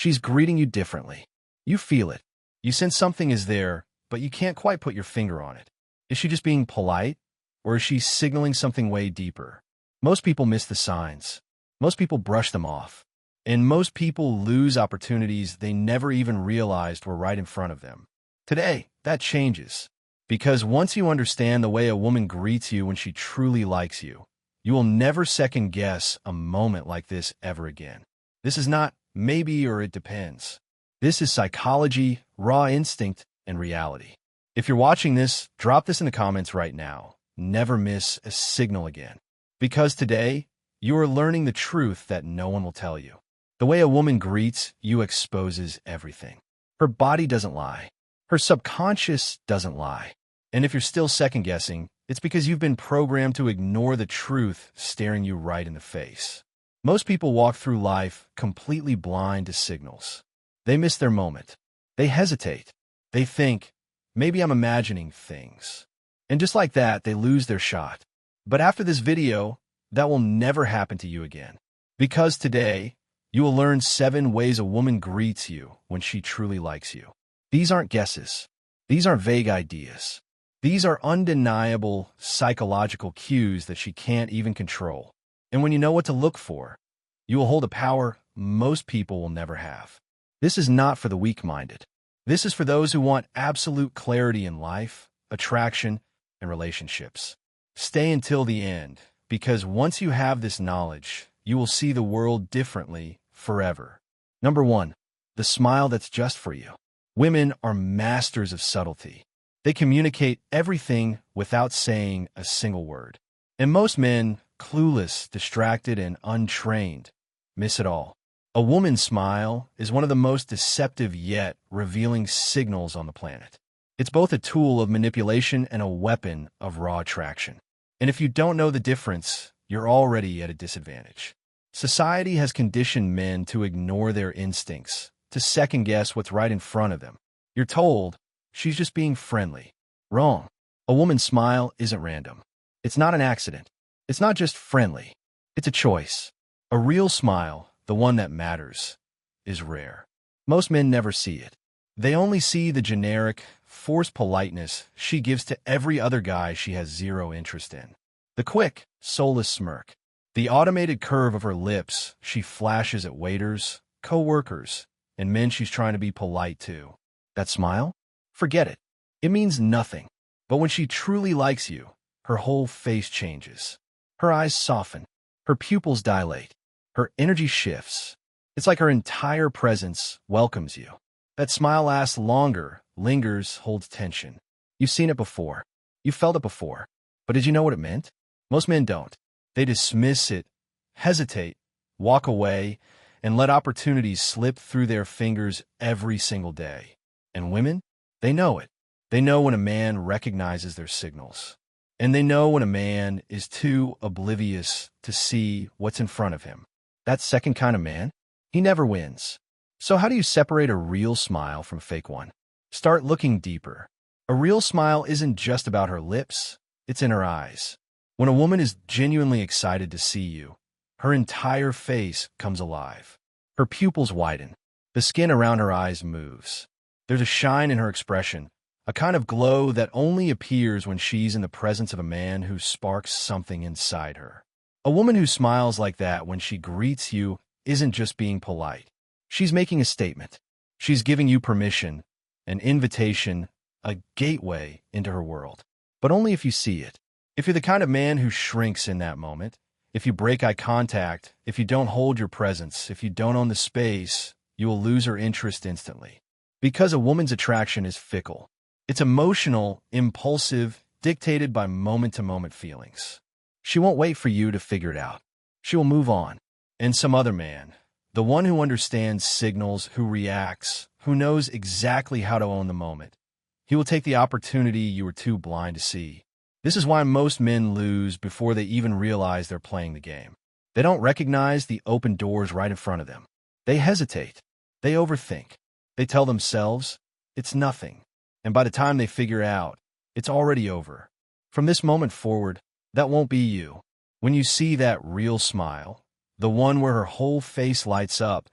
She's greeting you differently. You feel it. You sense something is there, but you can't quite put your finger on it. Is she just being polite, or is she signaling something way deeper? Most people miss the signs. Most people brush them off. And most people lose opportunities they never even realized were right in front of them. Today, that changes. Because once you understand the way a woman greets you when she truly likes you, you will never second-guess a moment like this ever again. This is not maybe or it depends. This is psychology, raw instinct, and reality. If you're watching this, drop this in the comments right now. Never miss a signal again. Because today, you are learning the truth that no one will tell you. The way a woman greets you exposes everything. Her body doesn't lie. Her subconscious doesn't lie. And if you're still second-guessing, it's because you've been programmed to ignore the truth staring you right in the face. Most people walk through life completely blind to signals. They miss their moment. They hesitate. They think, maybe I'm imagining things. And just like that, they lose their shot. But after this video, that will never happen to you again. Because today, you will learn 7 ways a woman greets you when she truly likes you. These aren't guesses. These aren't vague ideas. These are undeniable psychological cues that she can't even control. And when you know what to look for, you will hold a power most people will never have. This is not for the weak-minded. This is for those who want absolute clarity in life, attraction, and relationships. Stay until the end, because once you have this knowledge, you will see the world differently forever. Number 1, the smile that's just for you. Women are masters of subtlety. They communicate everything without saying a single word. And most men, clueless, distracted, and untrained, miss it all. A woman's smile is one of the most deceptive yet revealing signals on the planet. It's both a tool of manipulation and a weapon of raw attraction. And if you don't know the difference, you're already at a disadvantage. Society has conditioned men to ignore their instincts, to second-guess what's right in front of them. You're told, she's just being friendly. Wrong. A woman's smile isn't random. It's not an accident. It's not just friendly. It's a choice. A real smile, the one that matters, is rare. Most men never see it. They only see the generic, forced politeness she gives to every other guy she has zero interest in. The quick, soulless smirk. The automated curve of her lips she flashes at waiters, co-workers, and men she's trying to be polite to. That smile? Forget it. It means nothing. But when she truly likes you, her whole face changes. Her eyes soften. Her pupils dilate. Her energy shifts. It's like her entire presence welcomes you. That smile lasts longer, lingers, holds tension. You've seen it before. You felt it before. But did you know what it meant? Most men don't. They dismiss it, hesitate, walk away, and let opportunities slip through their fingers every single day. And women? They know it. They know when a man recognizes their signals. And they know when a man is too oblivious to see what's in front of him. That second kind of man, he never wins. So how do you separate a real smile from a fake one? Start looking deeper. A real smile isn't just about her lips, it's in her eyes. When a woman is genuinely excited to see you, her entire face comes alive. Her pupils widen. The skin around her eyes moves. There's a shine in her expression, a kind of glow that only appears when she's in the presence of a man who sparks something inside her. A woman who smiles like that when she greets you isn't just being polite. She's making a statement. She's giving you permission, an invitation, a gateway into her world. But only if you see it. If you're the kind of man who shrinks in that moment, if you break eye contact, if you don't hold your presence, if you don't own the space, you will lose her interest instantly. Because a woman's attraction is fickle. It's emotional, impulsive, dictated by moment-to-moment feelings. She won't wait for you to figure it out. She will move on. And some other man, the one who understands signals, who reacts, who knows exactly how to own the moment, he will take the opportunity you were too blind to see. This is why most men lose before they even realize they're playing the game. They don't recognize the open doors right in front of them. They hesitate. They overthink. They tell themselves, it's nothing. And by the time they figure out, it's already over. From this moment forward, that won't be you. When you see that real smile, the one where her whole face lights up,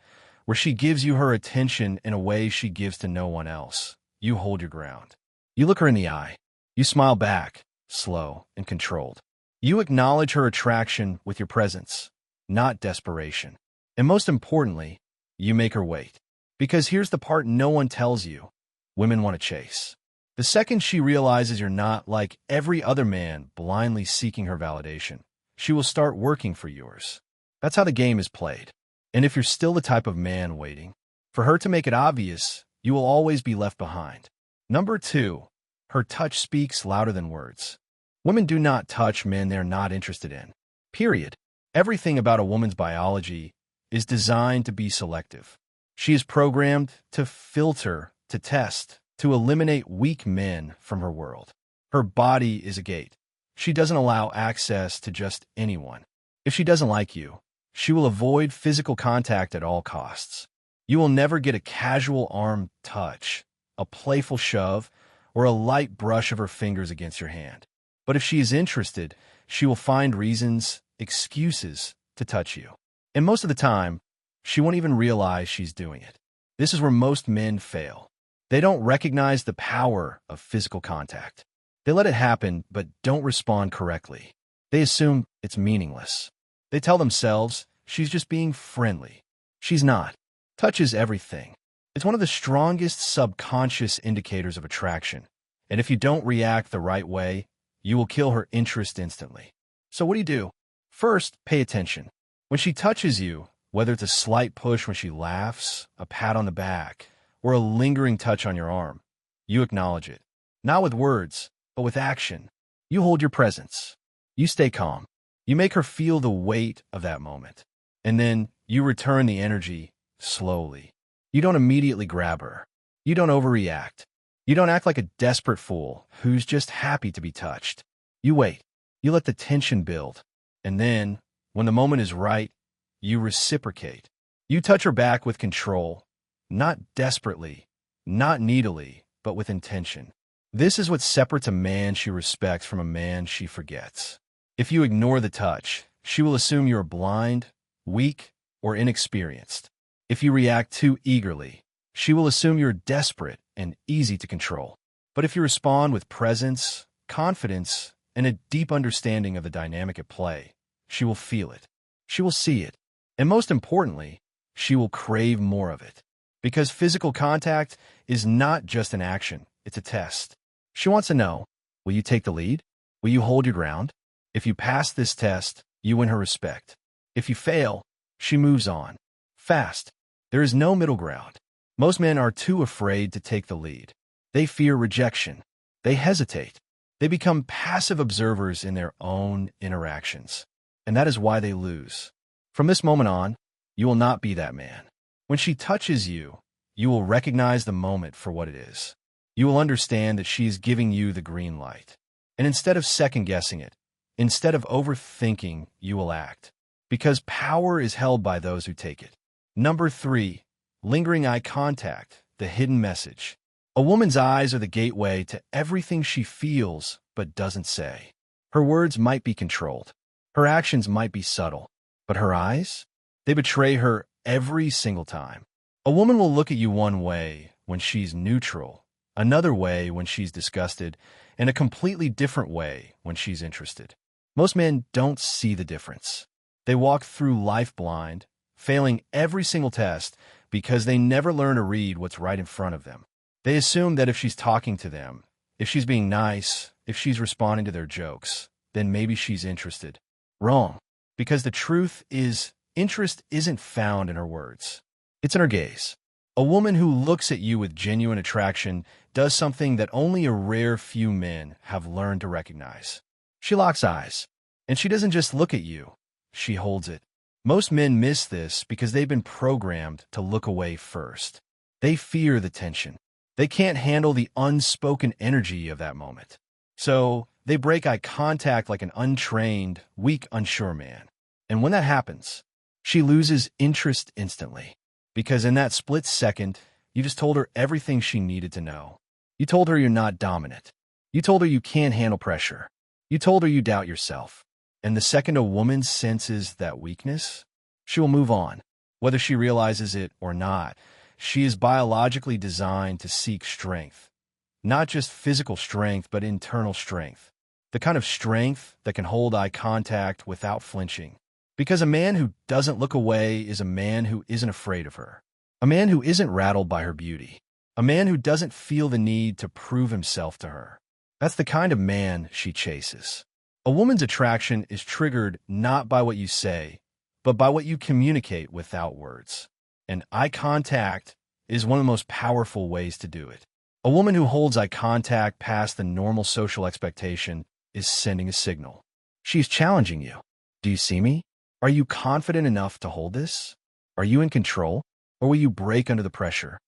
where she gives you her attention in a way she gives to no one else. You hold your ground. You look her in the eye. You smile back, slow and controlled. You acknowledge her attraction with your presence, not desperation. And most importantly, you make her wait. Because here's the part no one tells you. Women want to chase. The second she realizes you're not like every other man blindly seeking her validation, she will start working for yours. That's how the game is played. And if you're still the type of man waiting for her to make it obvious, you will always be left behind. Number 2, her touch speaks louder than words. Women do not touch men they're not interested in. Period. Everything about a woman's biology is designed to be selective. She is programmed to filter, to test, to eliminate weak men from her world. Her body is a gate. She doesn't allow access to just anyone. If she doesn't like you, she will avoid physical contact at all costs. You will never get a casual arm touch, a playful shove, or a light brush of her fingers against your hand. But if she is interested, she will find reasons, excuses to touch you. And most of the time, she won't even realize she's doing it. This is where most men fail. They don't recognize the power of physical contact. They let it happen, but don't respond correctly. They assume it's meaningless. They tell themselves, she's just being friendly. She's not. Touch is everything. It's one of the strongest subconscious indicators of attraction. And if you don't react the right way, you will kill her interest instantly. So what do? First, pay attention. When she touches you, whether it's a slight push when she laughs, a pat on the back, or a lingering touch on your arm, you acknowledge it. Not with words, but with action. You hold your presence. You stay calm. You make her feel the weight of that moment. And then you return the energy slowly. You don't immediately grab her. You don't overreact. You don't act like a desperate fool who's just happy to be touched. You wait. You let the tension build. And then, when the moment is right, you reciprocate. You touch her back with control, not desperately, not needily, but with intention. This is what separates a man she respects from a man she forgets. If you ignore the touch, she will assume you're blind, weak, or inexperienced. If you react too eagerly, she will assume you're desperate and easy to control. But if you respond with presence, confidence, and a deep understanding of the dynamic at play, she will feel it. She will see it. And most importantly, she will crave more of it. Because physical contact is not just an action, it's a test. She wants to know, will you take the lead? Will you hold your ground? If you pass this test, you win her respect. If you fail, she moves on. Fast. There is no middle ground. Most men are too afraid to take the lead. They fear rejection. They hesitate. They become passive observers in their own interactions. And that is why they lose. From this moment on, you will not be that man. When she touches you, you will recognize the moment for what it is. You will understand that she is giving you the green light. And instead of second-guessing it, instead of overthinking, you will act. Because power is held by those who take it. Number 3, lingering eye contact, the hidden message. A woman's eyes are the gateway to everything she feels but doesn't say. Her words might be controlled. Her actions might be subtle. But her eyes? They betray her every single time. A woman will look at you one way when she's neutral, another way when she's disgusted, and a completely different way when she's interested. Most men don't see the difference. They walk through life blind, failing every single test because they never learn to read what's right in front of them. They assume that if she's talking to them, if she's being nice, if she's responding to their jokes, then maybe she's interested. Wrong. Because the truth is, interest isn't found in her words. It's in her gaze. A woman who looks at you with genuine attraction does something that only a rare few men have learned to recognize. She locks eyes. And she doesn't just look at you. She holds it. Most men miss this because they've been programmed to look away first. They fear the tension. They can't handle the unspoken energy of that moment. So they break eye contact like an untrained, weak, unsure man. And when that happens, she loses interest instantly. Because in that split second, you just told her everything she needed to know. You told her you're not dominant. You told her you can't handle pressure. You told her you doubt yourself. And the second a woman senses that weakness, she will move on. Whether she realizes it or not, she is biologically designed to seek strength. Not just physical strength, but internal strength. The kind of strength that can hold eye contact without flinching. Because a man who doesn't look away is a man who isn't afraid of her. A man who isn't rattled by her beauty. A man who doesn't feel the need to prove himself to her. That's the kind of man she chases. A woman's attraction is triggered not by what you say, but by what you communicate without words. And eye contact is one of the most powerful ways to do it. A woman who holds eye contact past the normal social expectation is sending a signal. She is challenging you. Do you see me? Are you confident enough to hold this? Are you in control? Or will you break under the pressure?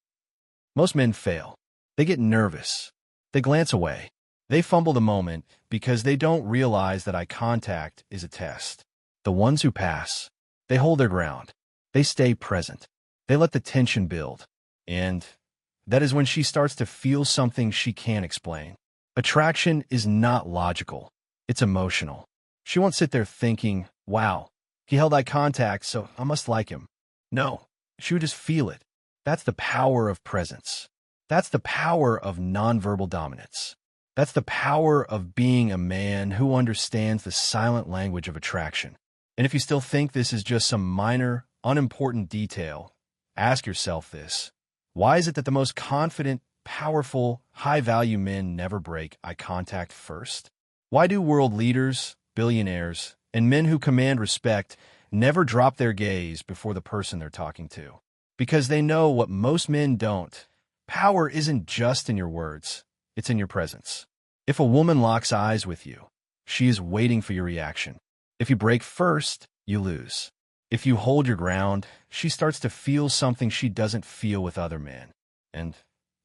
Most men fail. They get nervous. They glance away. They fumble the moment because they don't realize that eye contact is a test. The ones who pass, they hold their ground. They stay present. They let the tension build. And that is when she starts to feel something she can't explain. Attraction is not logical. It's emotional. She won't sit there thinking, wow, he held eye contact, so I must like him. No, she would just feel it. That's the power of presence. That's the power of nonverbal dominance. That's the power of being a man who understands the silent language of attraction. And if you still think this is just some minor, unimportant detail, ask yourself this. Why is it that the most confident, powerful, high-value men never break eye contact first? Why do world leaders, billionaires, and men who command respect never drop their gaze before the person they're talking to? Because they know what most men don't. Power isn't just in your words, it's in your presence. If a woman locks eyes with you, she is waiting for your reaction. If you break first, you lose. If you hold your ground, she starts to feel something she doesn't feel with other men. And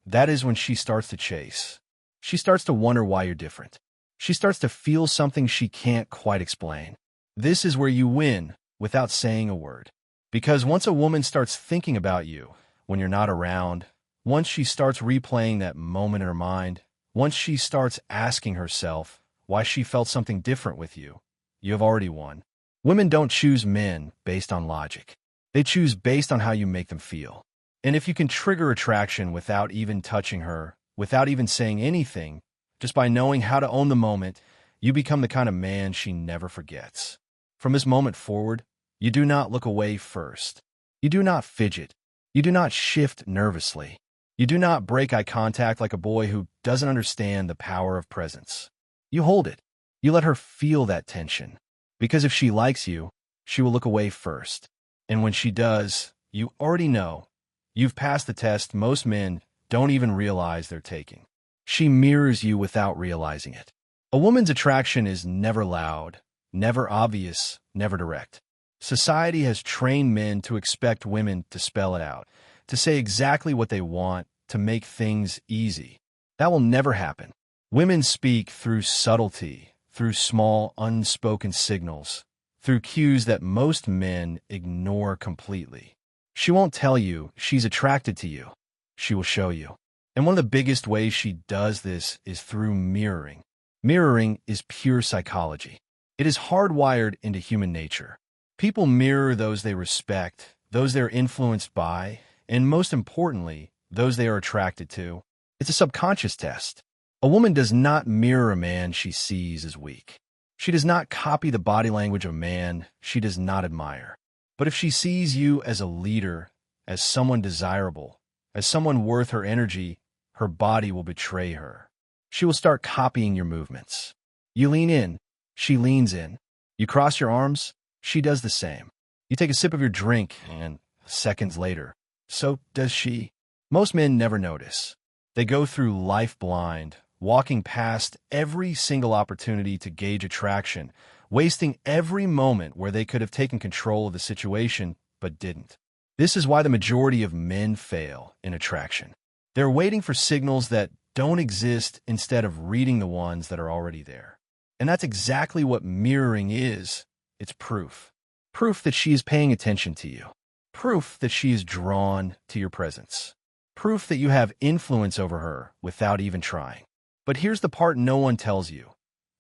that is when she starts to chase. She starts to wonder why you're different. She starts to feel something she can't quite explain. This is where you win without saying a word. Because once a woman starts thinking about you when you're not around, once she starts replaying that moment in her mind, once she starts asking herself why she felt something different with you, you have already won. Women don't choose men based on logic. They choose based on how you make them feel. And if you can trigger attraction without even touching her, without even saying anything, just by knowing how to own the moment, you become the kind of man she never forgets. From this moment forward, you do not look away first. You do not fidget. You do not shift nervously. You do not break eye contact like a boy who doesn't understand the power of presence. You hold it. You let her feel that tension. Because if she likes you, she will look away first. And when she does, you already know. You've passed the test most men don't even realize they're taking. She mirrors you without realizing it. A woman's attraction is never loud, never obvious, never direct. Society has trained men to expect women to spell it out, to say exactly what they want, to make things easy. That will never happen. Women speak through subtlety, through small, unspoken signals, through cues that most men ignore completely. She won't tell you she's attracted to you. She will show you. And one of the biggest ways she does this is through mirroring. Mirroring is pure psychology. It is hardwired into human nature. People mirror those they respect, those they're influenced by, and most importantly, those they are attracted to. It's a subconscious test. A woman does not mirror a man she sees as weak. She does not copy the body language of a man she does not admire. But if she sees you as a leader, as someone desirable, as someone worth her energy, her body will betray her. She will start copying your movements. You lean in, she leans in. You cross your arms, she does the same. You take a sip of your drink, and seconds later, so does she. Most men never notice. They go through life blind, walking past every single opportunity to gauge attraction, wasting every moment where they could have taken control of the situation, but didn't. This is why the majority of men fail in attraction. They're waiting for signals that don't exist instead of reading the ones that are already there. And that's exactly what mirroring is. It's proof. Proof that she is paying attention to you. Proof that she is drawn to your presence. Proof that you have influence over her without even trying. But here's the part no one tells you.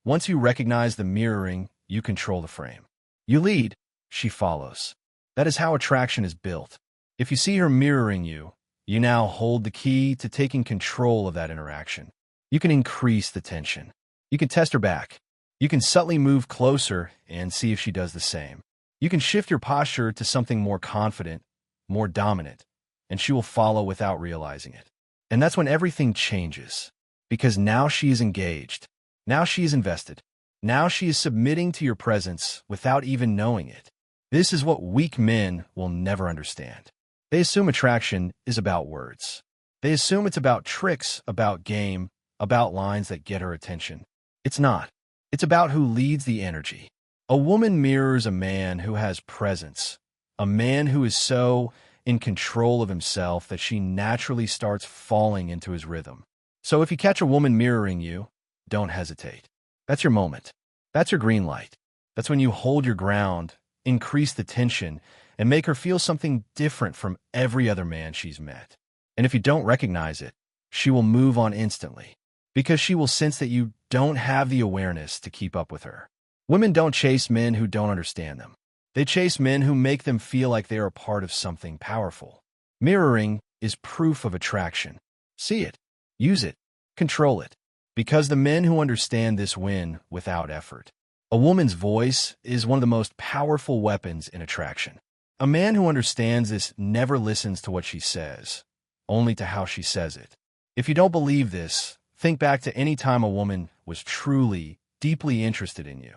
Once you recognize the mirroring, you control the frame. You lead, she follows. That is how attraction is built. If you see her mirroring you, you now hold the key to taking control of that interaction. You can increase the tension. You can test her back. You can subtly move closer and see if she does the same. You can shift your posture to something more confident, more dominant, and she will follow without realizing it. And that's when everything changes, because now she is engaged. Now she is invested. Now she is submitting to your presence without even knowing it. This is what weak men will never understand. They assume attraction is about words. They assume it's about tricks, about game, about lines that get her attention. It's not. It's about who leads the energy. A woman mirrors a man who has presence, a man who is so in control of himself that she naturally starts falling into his rhythm. So if you catch a woman mirroring you, don't hesitate. That's your moment. That's your green light. That's when you hold your ground, increase the tension, and make her feel something different from every other man she's met. And if you don't recognize it, she will move on instantly, because she will sense that you don't have the awareness to keep up with her. Women don't chase men who don't understand them. They chase men who make them feel like they are a part of something powerful. Mirroring is proof of attraction. See it, use it, control it, because the men who understand this win without effort. A woman's voice is one of the most powerful weapons in attraction. A man who understands this never listens to what she says, only to how she says it. If you don't believe this, think back to any time a woman was truly, deeply interested in you.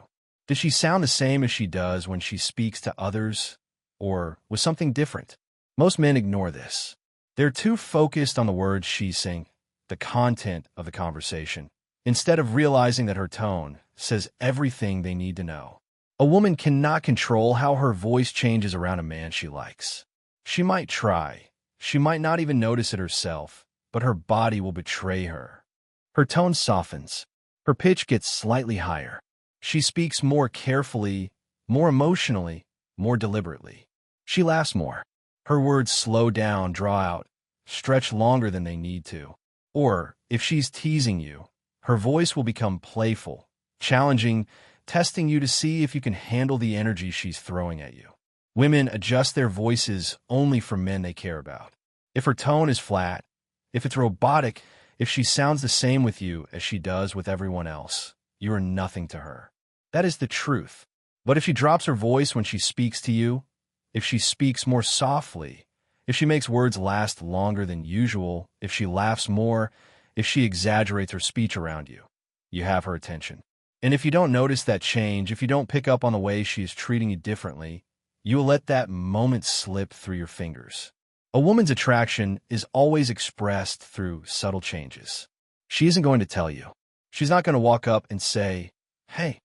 Does she sound the same as she does when she speaks to others, or was something different? Most men ignore this. They're too focused on the words she's saying, the content of the conversation, instead of realizing that her tone says everything they need to know. A woman cannot control how her voice changes around a man she likes. She might try. She might not even notice it herself, but her body will betray her. Her tone softens. Her pitch gets slightly higher. She speaks more carefully, more emotionally, more deliberately. She laughs more. Her words slow down, draw out, stretch longer than they need to. Or, if she's teasing you, her voice will become playful, challenging, testing you to see if you can handle the energy she's throwing at you. Women adjust their voices only for men they care about. If her tone is flat, if it's robotic, if she sounds the same with you as she does with everyone else, you are nothing to her. That is the truth. But if she drops her voice when she speaks to you, if she speaks more softly, if she makes words last longer than usual, if she laughs more, if she exaggerates her speech around you, you have her attention. And if you don't notice that change, if you don't pick up on the way she is treating you differently, you will let that moment slip through your fingers. A woman's attraction is always expressed through subtle changes. She isn't going to tell you. She's not going to walk up and say, "Hey,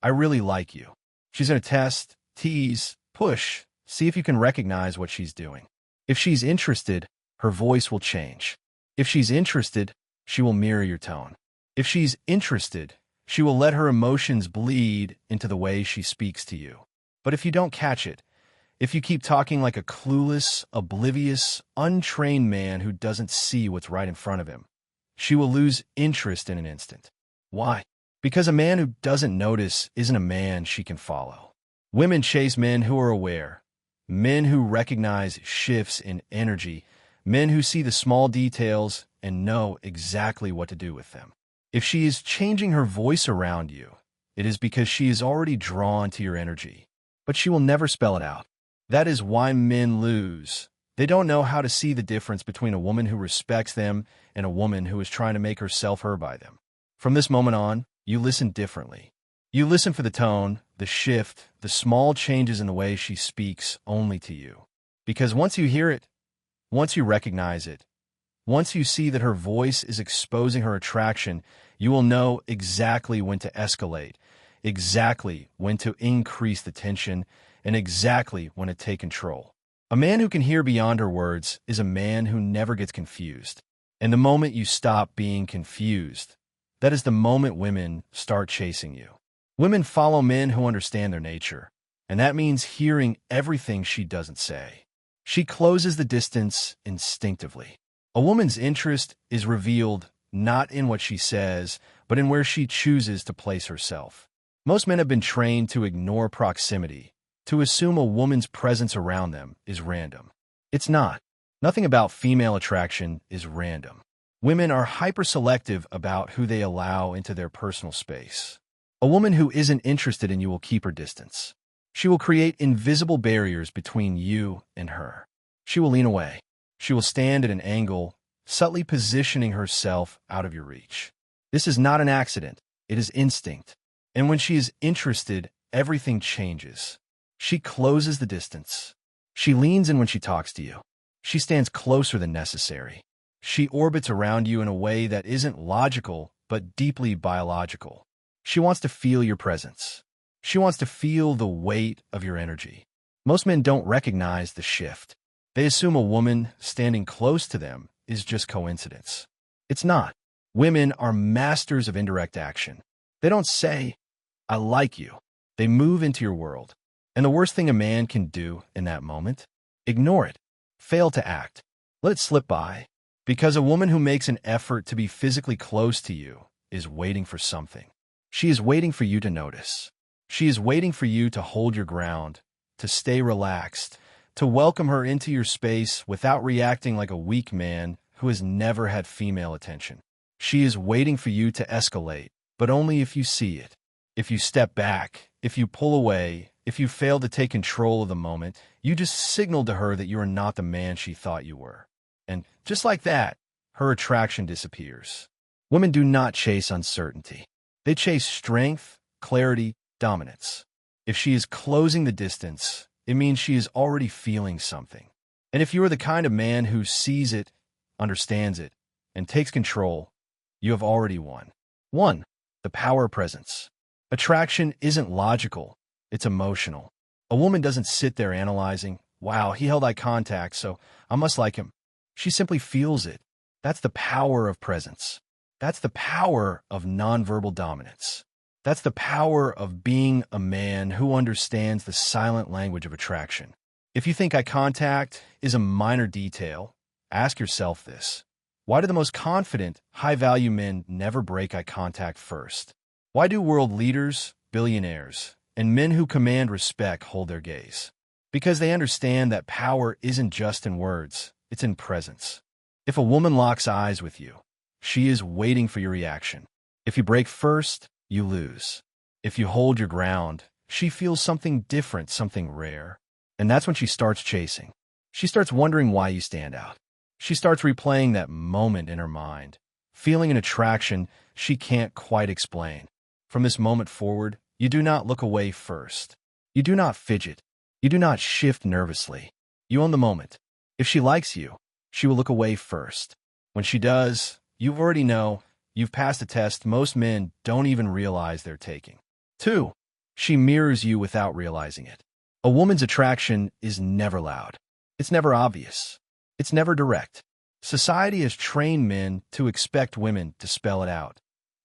I really like you." She's going to test, tease, push, see if you can recognize what she's doing. If she's interested, her voice will change. If she's interested, she will mirror your tone. If she's interested, she will let her emotions bleed into the way she speaks to you. But if you don't catch it, if you keep talking like a clueless, oblivious, untrained man who doesn't see what's right in front of him, she will lose interest in an instant. Why? Because a man who doesn't notice isn't a man she can follow. Women chase men who are aware, men who recognize shifts in energy, men who see the small details and know exactly what to do with them. If she is changing her voice around you, it is because she is already drawn to your energy, but she will never spell it out. That is why men lose. They don't know how to see the difference between a woman who respects them and a woman who is trying to make herself heard by them. From this moment on, you listen differently. You listen for the tone, the shift, the small changes in the way she speaks only to you. Because once you hear it, once you recognize it, once you see that her voice is exposing her attraction, you will know exactly when to escalate, exactly when to increase the tension, and exactly when to take control. A man who can hear beyond her words is a man who never gets confused. And the moment you stop being confused, that is the moment women start chasing you. Women follow men who understand their nature, and that means hearing everything she doesn't say. She closes the distance instinctively. A woman's interest is revealed not in what she says, but in where she chooses to place herself. Most men have been trained to ignore proximity, To assume a woman's presence around them is random. It's not. Nothing about female attraction is random. Women are hyper-selective about who they allow into their personal space. A woman who isn't interested in you will keep her distance. She will create invisible barriers between you and her. She will lean away. She will stand at an angle, subtly positioning herself out of your reach. This is not an accident. It is instinct. And when she is interested, everything changes. She closes the distance. She leans in when she talks to you. She stands closer than necessary. She orbits around you in a way that isn't logical, but deeply biological. She wants to feel your presence. She wants to feel the weight of your energy. Most men don't recognize the shift. They assume a woman standing close to them is just coincidence. It's not. Women are masters of indirect action. They don't say, "I like you." They move into your world. And the worst thing a man can do in that moment? Ignore it. Fail to act. Let it slip by. Because a woman who makes an effort to be physically close to you is waiting for something. She is waiting for you to notice. She is waiting for you to hold your ground, to stay relaxed, to welcome her into your space without reacting like a weak man who has never had female attention. She is waiting for you to escalate, but only if you see it. If you step back, if you pull away, if you fail to take control of the moment, you just signal to her that you are not the man she thought you were. And just like that, her attraction disappears. Women do not chase uncertainty. They chase strength, clarity, dominance. If she is closing the distance, it means she is already feeling something. And if you are the kind of man who sees it, understands it, and takes control, you have already won. 1. The power of presence. Attraction isn't logical, it's emotional. A woman doesn't sit there analyzing, "Wow, he held eye contact, so I must like him." She simply feels it. That's the power of presence. That's the power of nonverbal dominance. That's the power of being a man who understands the silent language of attraction. If you think eye contact is a minor detail, ask yourself this. Why do the most confident, high-value men never break eye contact first? Why do world leaders, billionaires, and men who command respect hold their gaze? Because they understand that power isn't just in words, it's in presence. If a woman locks eyes with you, she is waiting for your reaction. If you break first, you lose. If you hold your ground, she feels something different, something rare. And that's when she starts chasing. She starts wondering why you stand out. She starts replaying that moment in her mind, feeling an attraction she can't quite explain. From this moment forward, you do not look away first. You do not fidget. You do not shift nervously. You own the moment. If she likes you, she will look away first. When she does, you already know you've passed a test most men don't even realize they're taking. 2. She mirrors you without realizing it. A woman's attraction is never loud. It's never obvious. It's never direct. Society has trained men to expect women to spell it out,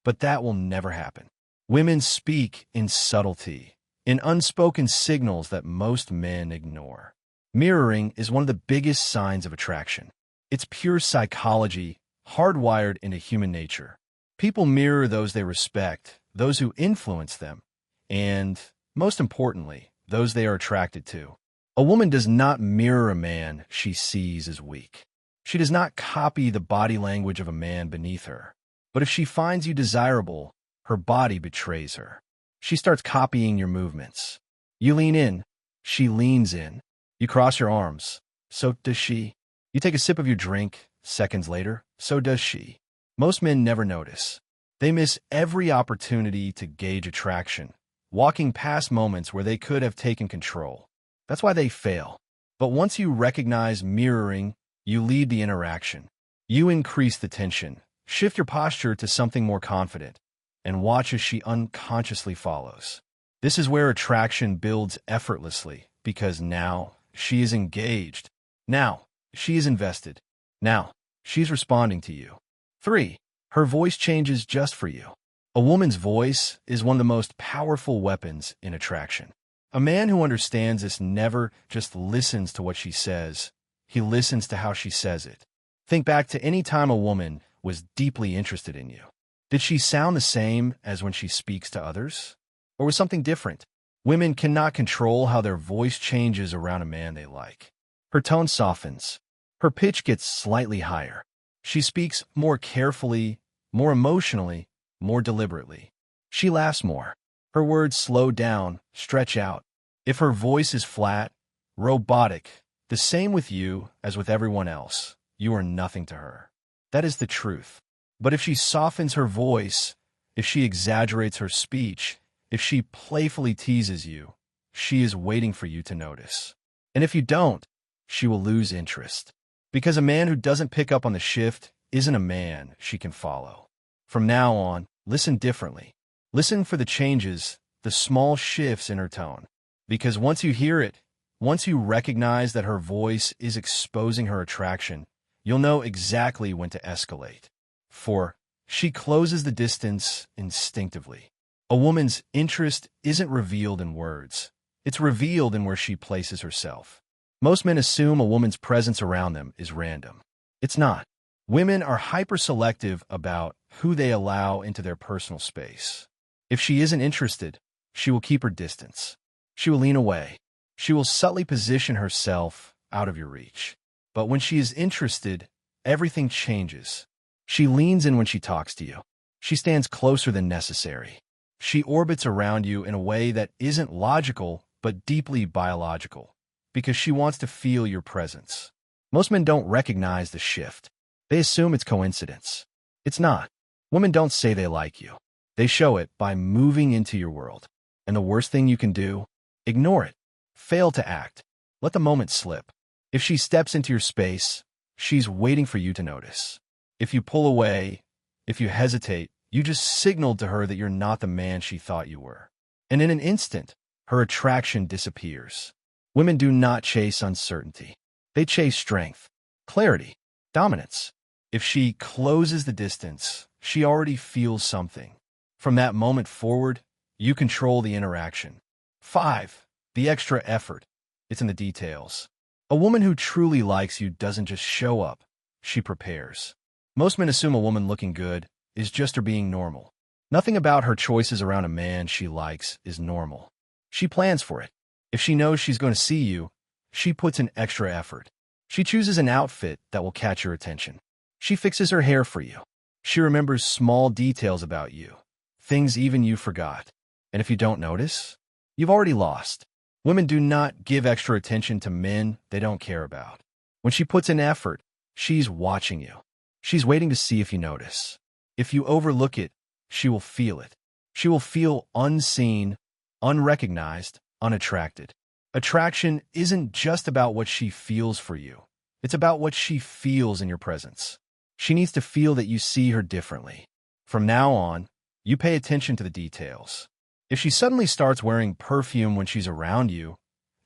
but that will never happen. Women speak in subtlety, in unspoken signals that most men ignore. Mirroring is one of the biggest signs of attraction. It's pure psychology, hardwired into human nature. People mirror those they respect, those who influence them, and, most importantly, those they are attracted to. A woman does not mirror a man she sees as weak. She does not copy the body language of a man beneath her. But if she finds you desirable, her body betrays her. She starts copying your movements. You lean in, she leans in. You cross your arms, so does she. You take a sip of your drink, seconds later, so does she. Most men never notice. They miss every opportunity to gauge attraction, walking past moments where they could have taken control. That's why they fail. But once you recognize mirroring, you lead the interaction. You increase the tension, shift your posture to something more confident, and watch as she unconsciously follows. This is where attraction builds effortlessly, because now she is engaged. Now she is invested. Now she's responding to you. 3. Her voice changes just for you. A woman's voice is one of the most powerful weapons in attraction. A man who understands this never just listens to what she says. He listens to how she says it. Think back to any time a woman was deeply interested in you. Did she sound the same as when she speaks to others? Or was something different? Women cannot control how their voice changes around a man they like. Her tone softens. Her pitch gets slightly higher. She speaks more carefully, more emotionally, more deliberately. She laughs more. Her words slow down, stretch out. If her voice is flat, robotic, the same with you as with everyone else, you are nothing to her. That is the truth. But if she softens her voice, if she exaggerates her speech, if she playfully teases you, she is waiting for you to notice. And if you don't, she will lose interest. Because a man who doesn't pick up on the shift isn't a man she can follow. From now on, listen differently. Listen for the changes, the small shifts in her tone. Because once you hear it, once you recognize that her voice is exposing her attraction, you'll know exactly when to escalate. 4. She closes the distance instinctively. A woman's interest isn't revealed in words. It's revealed in where she places herself. Most men assume a woman's presence around them is random. It's not. Women are hyper-selective about who they allow into their personal space. If she isn't interested, she will keep her distance. She will lean away. She will subtly position herself out of your reach. But when she is interested, everything changes. She leans in when she talks to you. She stands closer than necessary. She orbits around you in a way that isn't logical but deeply biological, because she wants to feel your presence. Most men don't recognize the shift. They assume it's coincidence. It's not. Women don't say they like you. They show it by moving into your world. And the worst thing you can do? Ignore it. Fail to act. Let the moment slip. If she steps into your space, she's waiting for you to notice. If you pull away, if you hesitate, you just signaled to her that you're not the man she thought you were. And in an instant, her attraction disappears. Women do not chase uncertainty. They chase strength, clarity, dominance. If she closes the distance, she already feels something. From that moment forward, you control the interaction. 5. The extra effort. It's in the details. A woman who truly likes you doesn't just show up. She prepares. Most men assume a woman looking good is just her being normal. Nothing about her choices around a man she likes is normal. She plans for it. If she knows she's going to see you, she puts in extra effort. She chooses an outfit that will catch your attention. She fixes her hair for you. She remembers small details about you, things even you forgot. And if you don't notice, you've already lost. Women do not give extra attention to men they don't care about. When she puts in effort, she's watching you. She's waiting to see if you notice. If you overlook it, she will feel it. She will feel unseen, unrecognized, unattracted. Attraction isn't just about what she feels for you. It's about what she feels in your presence. She needs to feel that you see her differently. From now on, you pay attention to the details. If she suddenly starts wearing perfume when she's around you,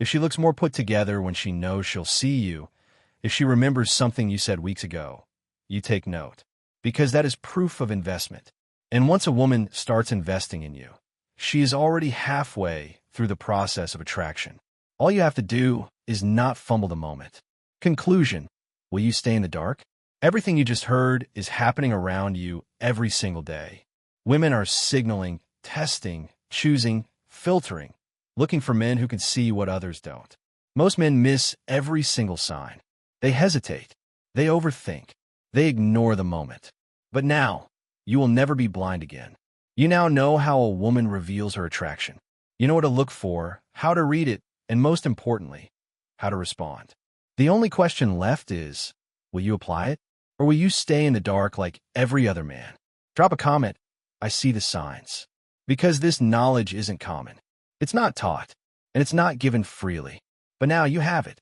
if she looks more put together when she knows she'll see you, if she remembers something you said weeks ago, you take note. Because that is proof of investment. And once a woman starts investing in you, she is already halfway through the process of attraction. All you have to do is not fumble the moment. Conclusion: will you stay in the dark? Everything you just heard is happening around you every single day. Women are signaling, testing, choosing, filtering, looking for men who can see what others don't. Most men miss every single sign. They hesitate. They overthink. They ignore the moment. But now, you will never be blind again. You now know how a woman reveals her attraction. You know what to look for, how to read it, and most importantly, how to respond. The only question left is, will you apply it? Or will you stay in the dark like every other man? Drop a comment. I see the signs. Because this knowledge isn't common. It's not taught, and it's not given freely. But now you have it.